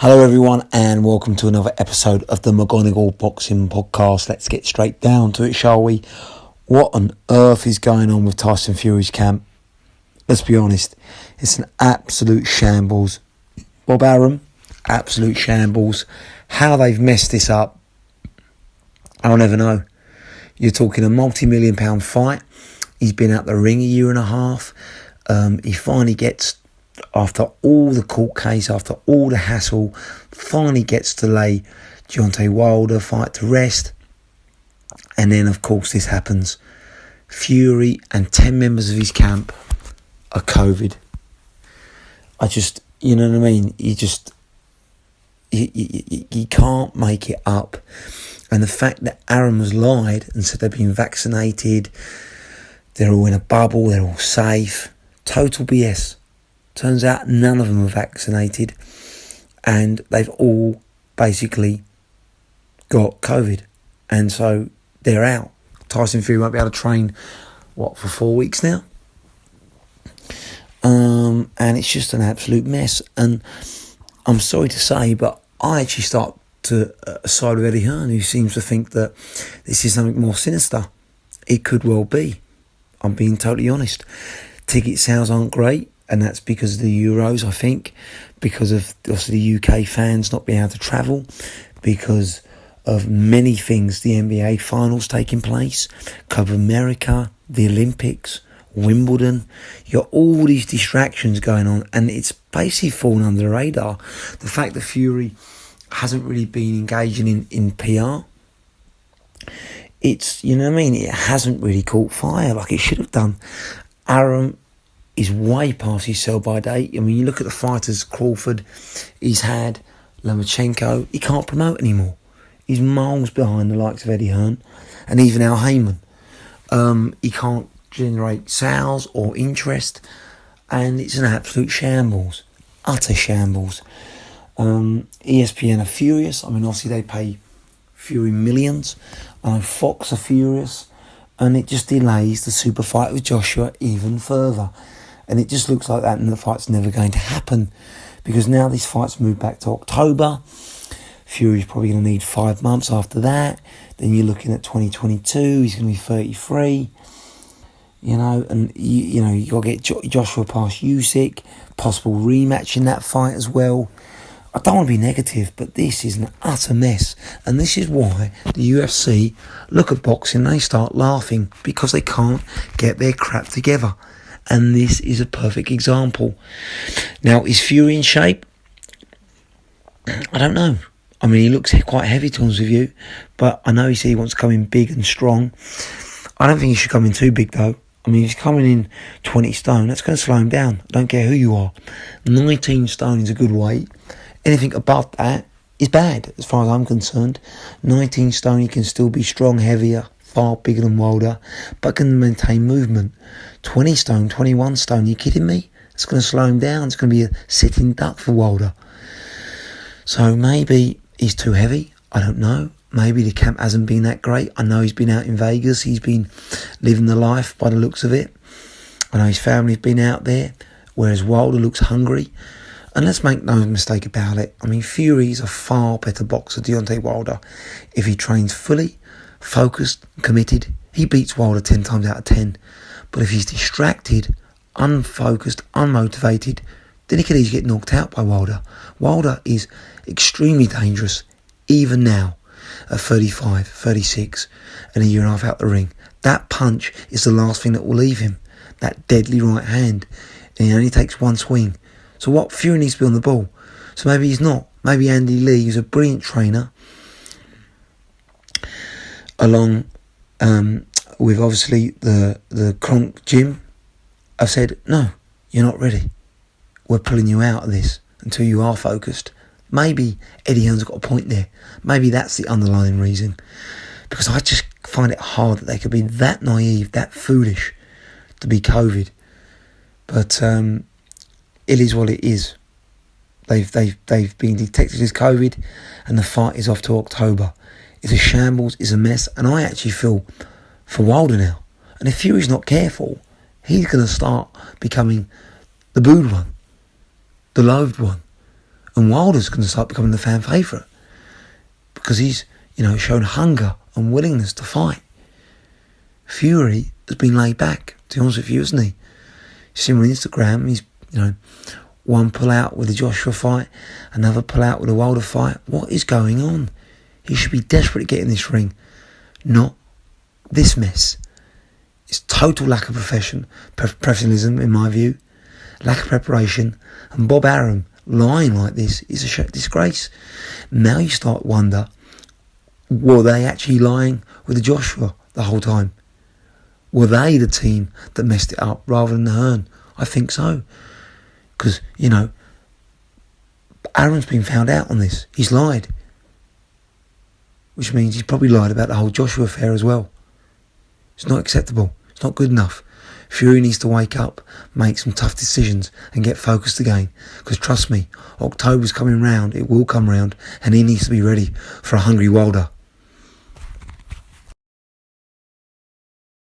Hello everyone and welcome to another episode of the McGonigal Boxing Podcast. Let's get straight down to it, shall we? What on earth is going on with Tyson Fury's camp? Let's be honest, it's an absolute shambles. Bob Arum, absolute shambles. How they've messed this up, I'll never know. You're talking a multi-million pound fight. He's been out the ring a year and a half. He finally gets, after all the court case, after all the hassle, finally gets to lay Deontay Wilder fight to rest. And then, of course, this happens. Fury and 10 members of his camp are COVID. You know what I mean? You can't make it up. And the fact that Arum has lied and said they've been vaccinated, they're all in a bubble, they're all safe. Total BS. Turns out none of them are vaccinated and they've all basically got COVID. And so they're out. Tyson Fury won't be able to train, for 4 weeks now? And it's just an absolute mess. And I'm sorry to say, but I actually start to side with Eddie Hearn, who seems to think that this is something more sinister. It could well be. I'm being totally honest. Ticket sales aren't great. And that's because of the Euros, I think, because of also the UK fans not being able to travel, because of many things, the NBA finals taking place, Copa America, the Olympics, Wimbledon. You got all these distractions going on, and it's basically fallen under the radar. The fact that Fury hasn't really been engaging in PR, it's, you know what I mean, it hasn't really caught fire like it should have done. Arum is way past his sell-by date. I mean, you look at the fighters, Crawford, he's had Lomachenko, he can't promote anymore. He's miles behind the likes of Eddie Hearn and even Al Heyman. He can't generate sales or interest, and it's an absolute shambles, utter shambles. ESPN are furious. I mean, obviously they pay Fury millions. I know Fox are furious, and it just delays the super fight with Joshua even further. And it just looks like that, and the fight's never going to happen, because now this fight's moved back to October. Fury's probably going to need 5 months after that. Then you're looking at 2022. He's going to be 33. And you got to get Joshua past Usyk. Possible rematch in that fight as well. I don't want to be negative, but this is an utter mess. And this is why the UFC look at boxing, they start laughing, because they can't get their crap together. And this is a perfect example. Now, is Fury in shape? I don't know. I mean, he looks quite heavy, to be honest with you. But I know he said he wants to come in big and strong. I don't think he should come in too big, though. I mean, if he's coming in 20 stone, that's going to slow him down. I don't care who you are. 19 stone is a good weight. Anything above that is bad, as far as I'm concerned. 19 stone, he can still be strong, heavier, far bigger than Wilder, but can maintain movement. 20 stone, 21 stone, you kidding me? It's going to slow him down. It's going to be a sitting duck for Wilder. So maybe he's too heavy. I don't know. Maybe the camp hasn't been that great. I know he's been out in Vegas. He's been living the life by the looks of it. I know his family's been out there, whereas Wilder looks hungry. And let's make no mistake about it. I mean, Fury's a far better boxer, Deontay Wilder. If he trains fully, focused, committed, he beats Wilder 10 times out of 10. But if he's distracted, unfocused, unmotivated, then he could easily get knocked out by Wilder. Wilder is extremely dangerous, even now, at 35, 36, and a year and a half out the ring. That punch is the last thing that will leave him. That deadly right hand. And he only takes one swing. So what? Fury needs to be on the ball. So maybe he's not. Maybe Andy Lee, who's a brilliant trainer, along with obviously the Kronk gym, have said, no, you're not ready. We're pulling you out of this until you are focused. Maybe Eddie Hearn's got a point there. Maybe that's the underlying reason. Because I just find it hard that they could be that naive, that foolish to be COVID. But it is what it is. They've been detected as COVID, and the fight is off to October. It's a shambles, it's a mess, and I actually feel for Wilder now. And if Fury's not careful, he's going to start becoming the booed one, the loathed one. And Wilder's going to start becoming the fan favourite because he's, shown hunger and willingness to fight. Fury has been laid back, to be honest with you, isn't he? You see him on Instagram, he's, one pull out with the Joshua fight, another pull out with the Wilder fight. What is going on? He should be desperate to get in this ring, not this mess. It's total lack of professionalism, in my view, lack of preparation, and Bob Arum lying like this is a disgrace. Now you start to wonder, were they actually lying with the Joshua the whole time? Were they the team that messed it up rather than the Hearn? I think so. Because, Arum's been found out on this. He's lied. Which means he's probably lied about the whole Joshua affair as well. It's not acceptable. It's not good enough. Fury needs to wake up, make some tough decisions and get focused again. Because trust me, October's coming round, it will come round, and he needs to be ready for a hungry Wilder.